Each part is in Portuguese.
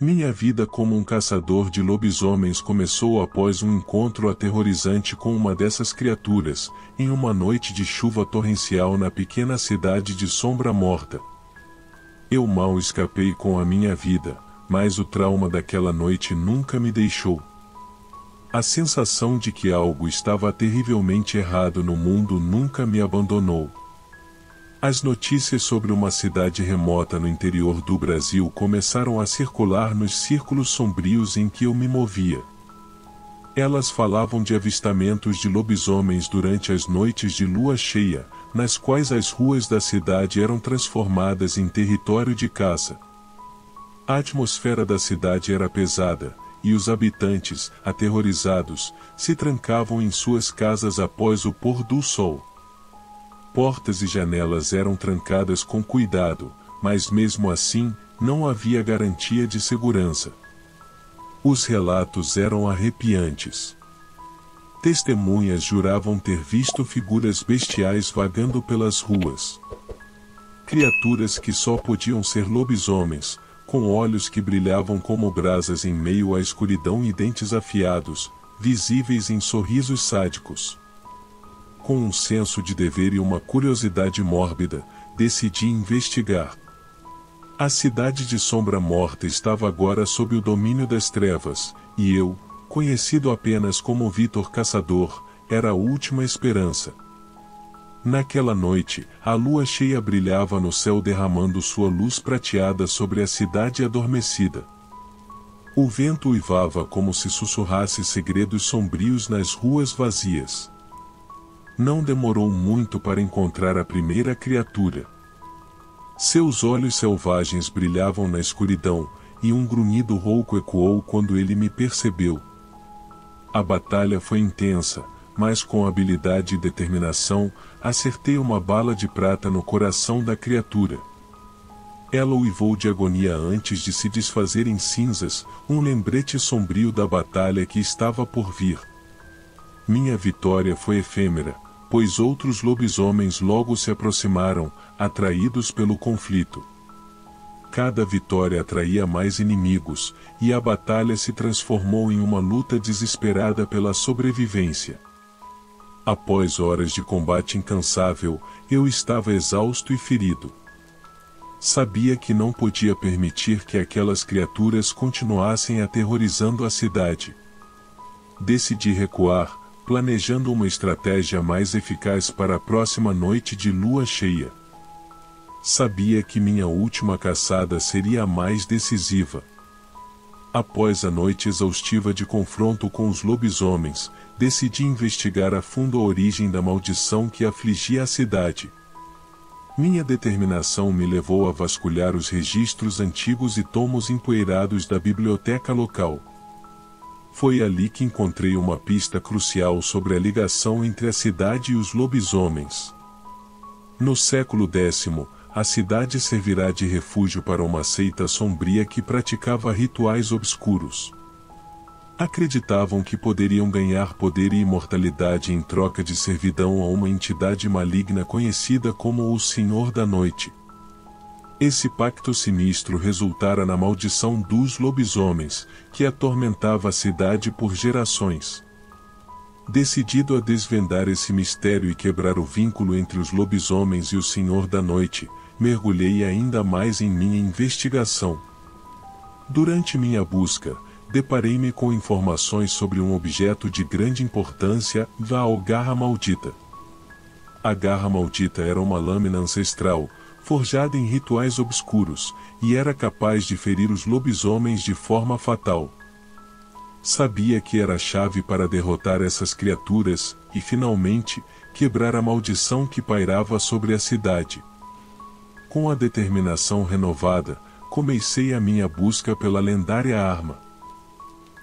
Minha vida como um caçador de lobisomens começou após um encontro aterrorizante com uma dessas criaturas, em uma noite de chuva torrencial na pequena cidade de Sombra Morta. Eu mal escapei com a minha vida, mas o trauma daquela noite nunca me deixou. A sensação de que algo estava terrivelmente errado no mundo nunca me abandonou. As notícias sobre uma cidade remota no interior do Brasil começaram a circular nos círculos sombrios em que eu me movia. Elas falavam de avistamentos de lobisomens durante as noites de lua cheia, nas quais as ruas da cidade eram transformadas em território de caça. A atmosfera da cidade era pesada, e os habitantes, aterrorizados, se trancavam em suas casas após o pôr do sol. Portas e janelas eram trancadas com cuidado, mas mesmo assim, não havia garantia de segurança. Os relatos eram arrepiantes. Testemunhas juravam ter visto figuras bestiais vagando pelas ruas. Criaturas que só podiam ser lobisomens, com olhos que brilhavam como brasas em meio à escuridão e dentes afiados, visíveis em sorrisos sádicos. Com um senso de dever e uma curiosidade mórbida, decidi investigar. A cidade de Sombra Morta estava agora sob o domínio das trevas, e eu, conhecido apenas como Vitor Caçador, era a última esperança. Naquela noite, a lua cheia brilhava no céu derramando sua luz prateada sobre a cidade adormecida. O vento uivava como se sussurrasse segredos sombrios nas ruas vazias. Não demorou muito para encontrar a primeira criatura. Seus olhos selvagens brilhavam na escuridão, e um grunhido rouco ecoou quando ele me percebeu. A batalha foi intensa, mas com habilidade e determinação, acertei uma bala de prata no coração da criatura. Ela uivou de agonia antes de se desfazer em cinzas, um lembrete sombrio da batalha que estava por vir. Minha vitória foi efêmera, pois outros lobisomens logo se aproximaram, atraídos pelo conflito. Cada vitória atraía mais inimigos, e a batalha se transformou em uma luta desesperada pela sobrevivência. Após horas de combate incansável, eu estava exausto e ferido. Sabia que não podia permitir que aquelas criaturas continuassem aterrorizando a cidade. Decidi recuar, planejando uma estratégia mais eficaz para a próxima noite de lua cheia. Sabia que minha última caçada seria a mais decisiva. Após a noite exaustiva de confronto com os lobisomens, decidi investigar a fundo a origem da maldição que afligia a cidade. Minha determinação me levou a vasculhar os registros antigos e tomos empoeirados da biblioteca local. Foi ali que encontrei uma pista crucial sobre a ligação entre a cidade e os lobisomens. No século X, a cidade servirá de refúgio para uma seita sombria que praticava rituais obscuros. Acreditavam que poderiam ganhar poder e imortalidade em troca de servidão a uma entidade maligna conhecida como o Senhor da Noite. Esse pacto sinistro resultara na maldição dos lobisomens, que atormentava a cidade por gerações. Decidido a desvendar esse mistério e quebrar o vínculo entre os lobisomens e o Senhor da Noite, mergulhei ainda mais em minha investigação. Durante minha busca, deparei-me com informações sobre um objeto de grande importância, a Garra Maldita. A Garra Maldita era uma lâmina ancestral, forjada em rituais obscuros, e era capaz de ferir os lobisomens de forma fatal. Sabia que era a chave para derrotar essas criaturas, e finalmente, quebrar a maldição que pairava sobre a cidade. Com a determinação renovada, comecei a minha busca pela lendária arma.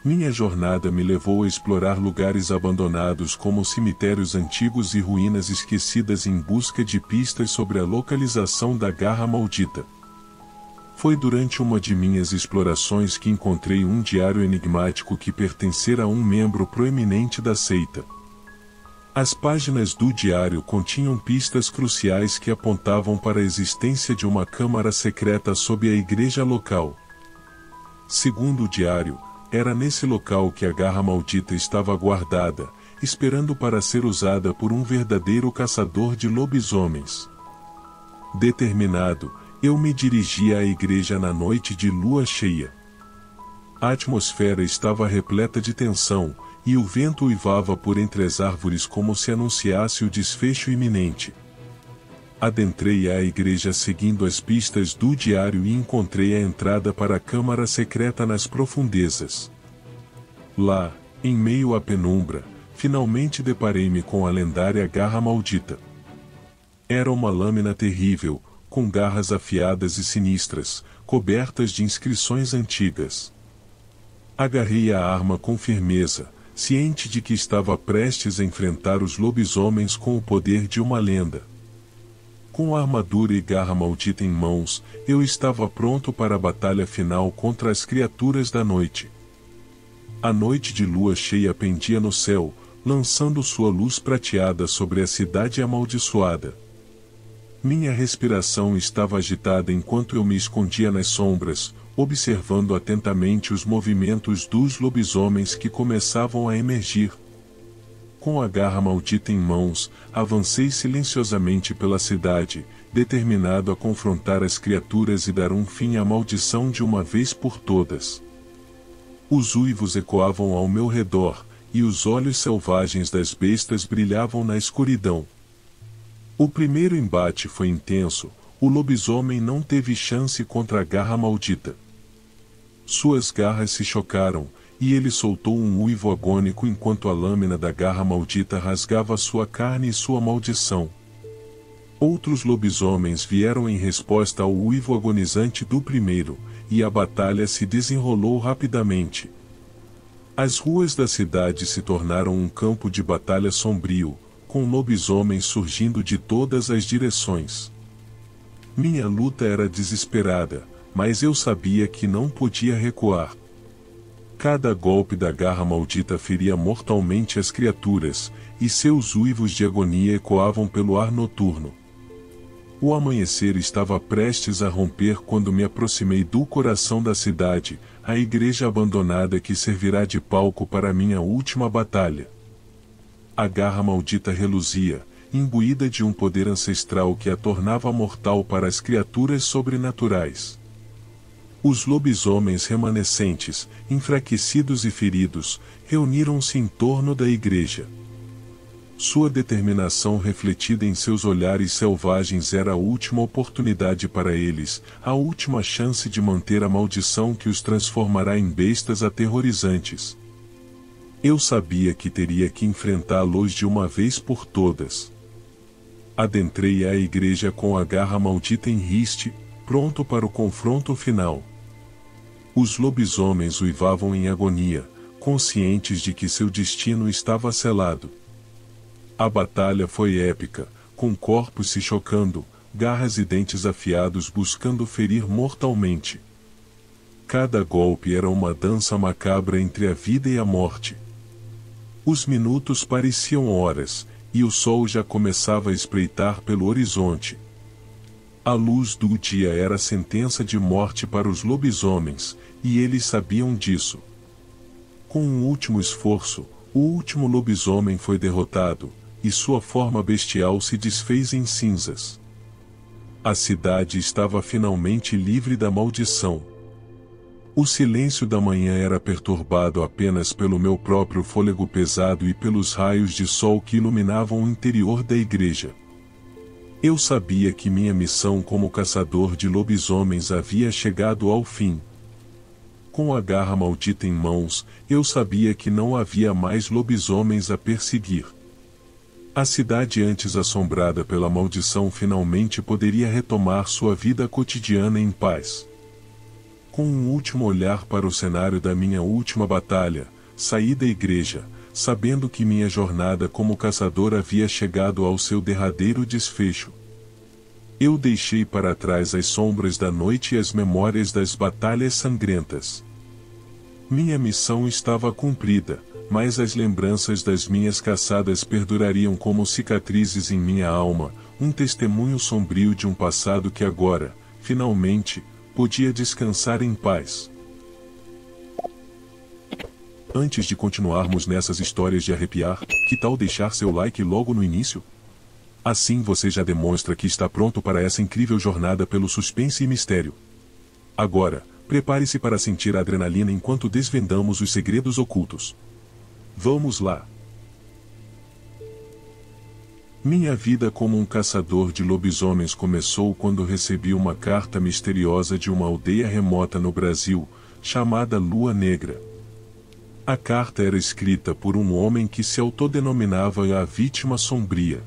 Minha jornada me levou a explorar lugares abandonados como cemitérios antigos e ruínas esquecidas em busca de pistas sobre a localização da Garra Maldita. Foi durante uma de minhas explorações que encontrei um diário enigmático que pertencera a um membro proeminente da seita. As páginas do diário continham pistas cruciais que apontavam para a existência de uma câmara secreta sob a igreja local. Segundo o diário, era nesse local que a garra maldita estava guardada, esperando para ser usada por um verdadeiro caçador de lobisomens. Determinado, eu me dirigi à igreja na noite de lua cheia. A atmosfera estava repleta de tensão, e o vento uivava por entre as árvores como se anunciasse o desfecho iminente. Adentrei a igreja seguindo as pistas do diário e encontrei a entrada para a câmara secreta nas profundezas. Lá, em meio à penumbra, finalmente deparei-me com a lendária garra maldita. Era uma lâmina terrível, com garras afiadas e sinistras, cobertas de inscrições antigas. Agarrei a arma com firmeza, ciente de que estava prestes a enfrentar os lobisomens com o poder de uma lenda. Com a armadura e garra maldita em mãos, eu estava pronto para a batalha final contra as criaturas da noite. A noite de lua cheia pendia no céu, lançando sua luz prateada sobre a cidade amaldiçoada. Minha respiração estava agitada enquanto eu me escondia nas sombras, observando atentamente os movimentos dos lobisomens que começavam a emergir. Com a garra maldita em mãos, avancei silenciosamente pela cidade, determinado a confrontar as criaturas e dar um fim à maldição de uma vez por todas. Os uivos ecoavam ao meu redor, e os olhos selvagens das bestas brilhavam na escuridão. O primeiro embate foi intenso, o lobisomem não teve chance contra a garra maldita. Suas garras se chocaram, e ele soltou um uivo agônico enquanto a lâmina da garra maldita rasgava sua carne e sua maldição. Outros lobisomens vieram em resposta ao uivo agonizante do primeiro, e a batalha se desenrolou rapidamente. As ruas da cidade se tornaram um campo de batalha sombrio, com lobisomens surgindo de todas as direções. Minha luta era desesperada, mas eu sabia que não podia recuar. Cada golpe da garra maldita feria mortalmente as criaturas, e seus uivos de agonia ecoavam pelo ar noturno. O amanhecer estava prestes a romper quando me aproximei do coração da cidade, a igreja abandonada que servirá de palco para minha última batalha. A garra maldita reluzia, imbuída de um poder ancestral que a tornava mortal para as criaturas sobrenaturais. Os lobisomens remanescentes, enfraquecidos e feridos, reuniram-se em torno da igreja. Sua determinação refletida em seus olhares selvagens era a última oportunidade para eles, a última chance de manter a maldição que os transformará em bestas aterrorizantes. Eu sabia que teria que enfrentá-los de uma vez por todas. Adentrei a igreja com a garra maldita em riste, pronto para o confronto final. Os lobisomens uivavam em agonia, conscientes de que seu destino estava selado. A batalha foi épica, com corpos se chocando, garras e dentes afiados buscando ferir mortalmente. Cada golpe era uma dança macabra entre a vida e a morte. Os minutos pareciam horas, e o sol já começava a espreitar pelo horizonte. A luz do dia era a sentença de morte para os lobisomens, e eles sabiam disso. Com um último esforço, o último lobisomem foi derrotado, e sua forma bestial se desfez em cinzas. A cidade estava finalmente livre da maldição. O silêncio da manhã era perturbado apenas pelo meu próprio fôlego pesado e pelos raios de sol que iluminavam o interior da igreja. Eu sabia que minha missão como caçador de lobisomens havia chegado ao fim. Com a garra maldita em mãos, eu sabia que não havia mais lobisomens a perseguir. A cidade antes assombrada pela maldição finalmente poderia retomar sua vida cotidiana em paz. Com um último olhar para o cenário da minha última batalha, saí da igreja, sabendo que minha jornada como caçador havia chegado ao seu derradeiro desfecho. Eu deixei para trás as sombras da noite e as memórias das batalhas sangrentas. Minha missão estava cumprida, mas as lembranças das minhas caçadas perdurariam como cicatrizes em minha alma, um testemunho sombrio de um passado que agora, finalmente, podia descansar em paz. Antes de continuarmos nessas histórias de arrepiar, que tal deixar seu like logo no início? Assim você já demonstra que está pronto para essa incrível jornada pelo suspense e mistério. Agora, prepare-se para sentir a adrenalina enquanto desvendamos os segredos ocultos. Vamos lá! Minha vida como um caçador de lobisomens começou quando recebi uma carta misteriosa de uma aldeia remota no Brasil, chamada Lua Negra. A carta era escrita por um homem que se autodenominava a Vítima Sombria.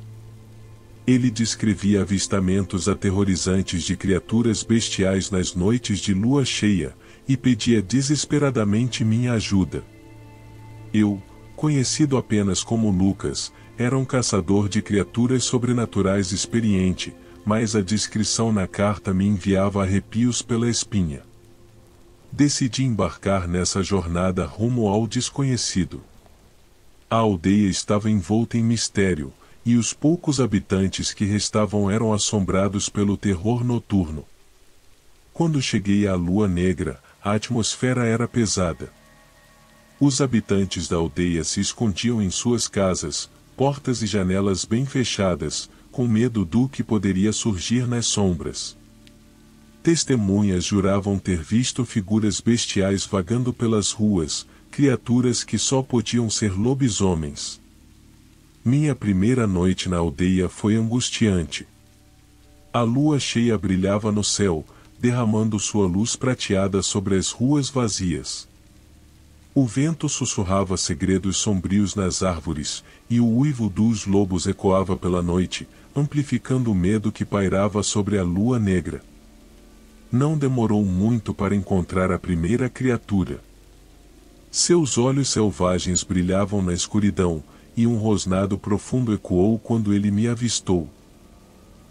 Ele descrevia avistamentos aterrorizantes de criaturas bestiais nas noites de lua cheia, e pedia desesperadamente minha ajuda. Eu, conhecido apenas como Lucas, era um caçador de criaturas sobrenaturais experiente, mas a descrição na carta me enviava arrepios pela espinha. Decidi embarcar nessa jornada rumo ao desconhecido. A aldeia estava envolta em mistério, e os poucos habitantes que restavam eram assombrados pelo terror noturno. Quando cheguei à Lua Negra, a atmosfera era pesada. Os habitantes da aldeia se escondiam em suas casas, portas e janelas bem fechadas, com medo do que poderia surgir nas sombras. Testemunhas juravam ter visto figuras bestiais vagando pelas ruas, criaturas que só podiam ser lobisomens. Minha primeira noite na aldeia foi angustiante. A lua cheia brilhava no céu, derramando sua luz prateada sobre as ruas vazias. O vento sussurrava segredos sombrios nas árvores, e o uivo dos lobos ecoava pela noite, amplificando o medo que pairava sobre a lua negra. Não demorou muito para encontrar a primeira criatura. Seus olhos selvagens brilhavam na escuridão, e um rosnado profundo ecoou quando ele me avistou.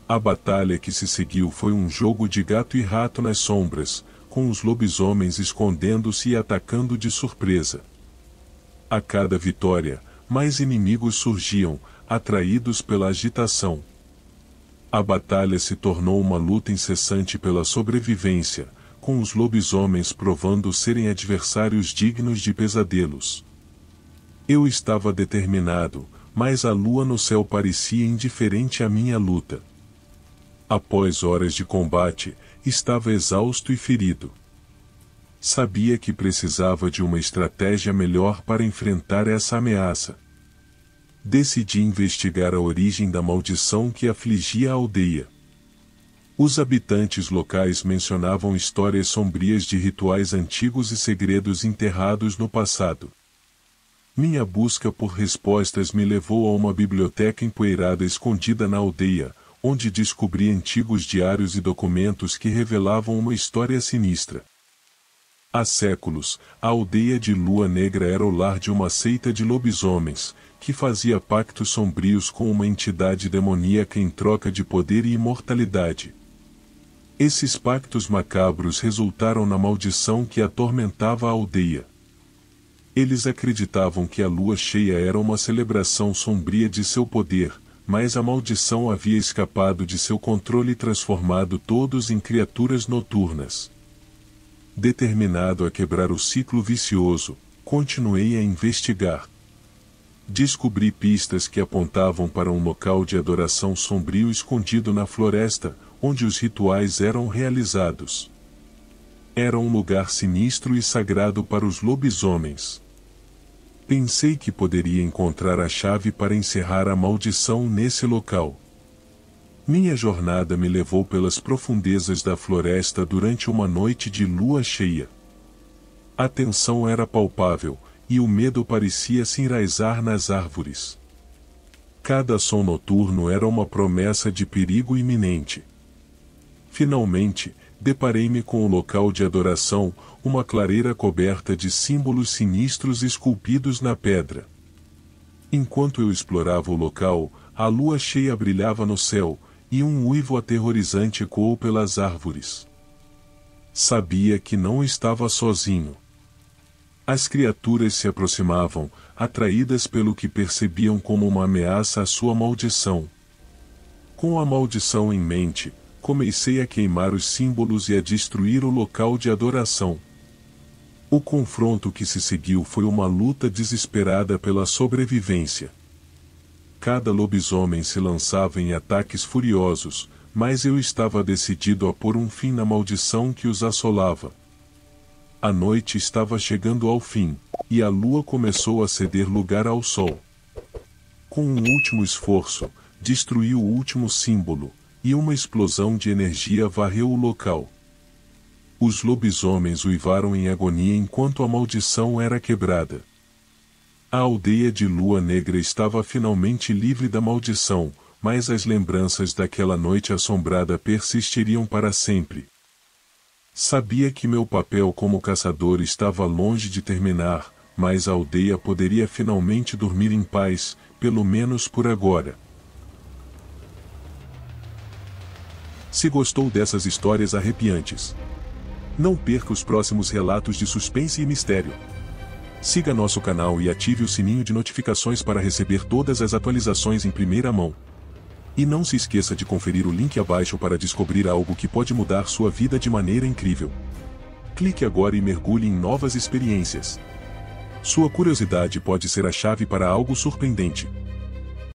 A batalha que se seguiu foi um jogo de gato e rato nas sombras, com os lobisomens escondendo-se e atacando de surpresa. A cada vitória, mais inimigos surgiam, atraídos pela agitação. A batalha se tornou uma luta incessante pela sobrevivência, com os lobisomens provando serem adversários dignos de pesadelos. Eu estava determinado, mas a lua no céu parecia indiferente à minha luta. Após horas de combate, estava exausto e ferido. Sabia que precisava de uma estratégia melhor para enfrentar essa ameaça. Decidi investigar a origem da maldição que afligia a aldeia. Os habitantes locais mencionavam histórias sombrias de rituais antigos e segredos enterrados no passado. Minha busca por respostas me levou a uma biblioteca empoeirada escondida na aldeia, onde descobri antigos diários e documentos que revelavam uma história sinistra. Há séculos, a aldeia de Lua Negra era o lar de uma seita de lobisomens, que fazia pactos sombrios com uma entidade demoníaca em troca de poder e imortalidade. Esses pactos macabros resultaram na maldição que atormentava a aldeia. Eles acreditavam que a lua cheia era uma celebração sombria de seu poder, mas a maldição havia escapado de seu controle e transformado todos em criaturas noturnas. Determinado a quebrar o ciclo vicioso, continuei a investigar. Descobri pistas que apontavam para um local de adoração sombrio escondido na floresta, onde os rituais eram realizados. Era um lugar sinistro e sagrado para os lobisomens. Pensei que poderia encontrar a chave para encerrar a maldição nesse local. Minha jornada me levou pelas profundezas da floresta durante uma noite de lua cheia. A tensão era palpável, e o medo parecia se enraizar nas árvores. Cada som noturno era uma promessa de perigo iminente. Finalmente, deparei-me com o local de adoração, uma clareira coberta de símbolos sinistros esculpidos na pedra. Enquanto eu explorava o local, a lua cheia brilhava no céu, e um uivo aterrorizante ecoou pelas árvores. Sabia que não estava sozinho. As criaturas se aproximavam, atraídas pelo que percebiam como uma ameaça à sua maldição. Com a maldição em mente, comecei a queimar os símbolos e a destruir o local de adoração. O confronto que se seguiu foi uma luta desesperada pela sobrevivência. Cada lobisomem se lançava em ataques furiosos, mas eu estava decidido a pôr um fim na maldição que os assolava. A noite estava chegando ao fim, e a lua começou a ceder lugar ao sol. Com um último esforço, destruí o último símbolo, e uma explosão de energia varreu o local. Os lobisomens uivaram em agonia enquanto a maldição era quebrada. A aldeia de Lua Negra estava finalmente livre da maldição, mas as lembranças daquela noite assombrada persistiriam para sempre. Sabia que meu papel como caçador estava longe de terminar, mas a aldeia poderia finalmente dormir em paz, pelo menos por agora. Se gostou dessas histórias arrepiantes, não perca os próximos relatos de suspense e mistério. Siga nosso canal e ative o sininho de notificações para receber todas as atualizações em primeira mão. E não se esqueça de conferir o link abaixo para descobrir algo que pode mudar sua vida de maneira incrível. Clique agora e mergulhe em novas experiências. Sua curiosidade pode ser a chave para algo surpreendente.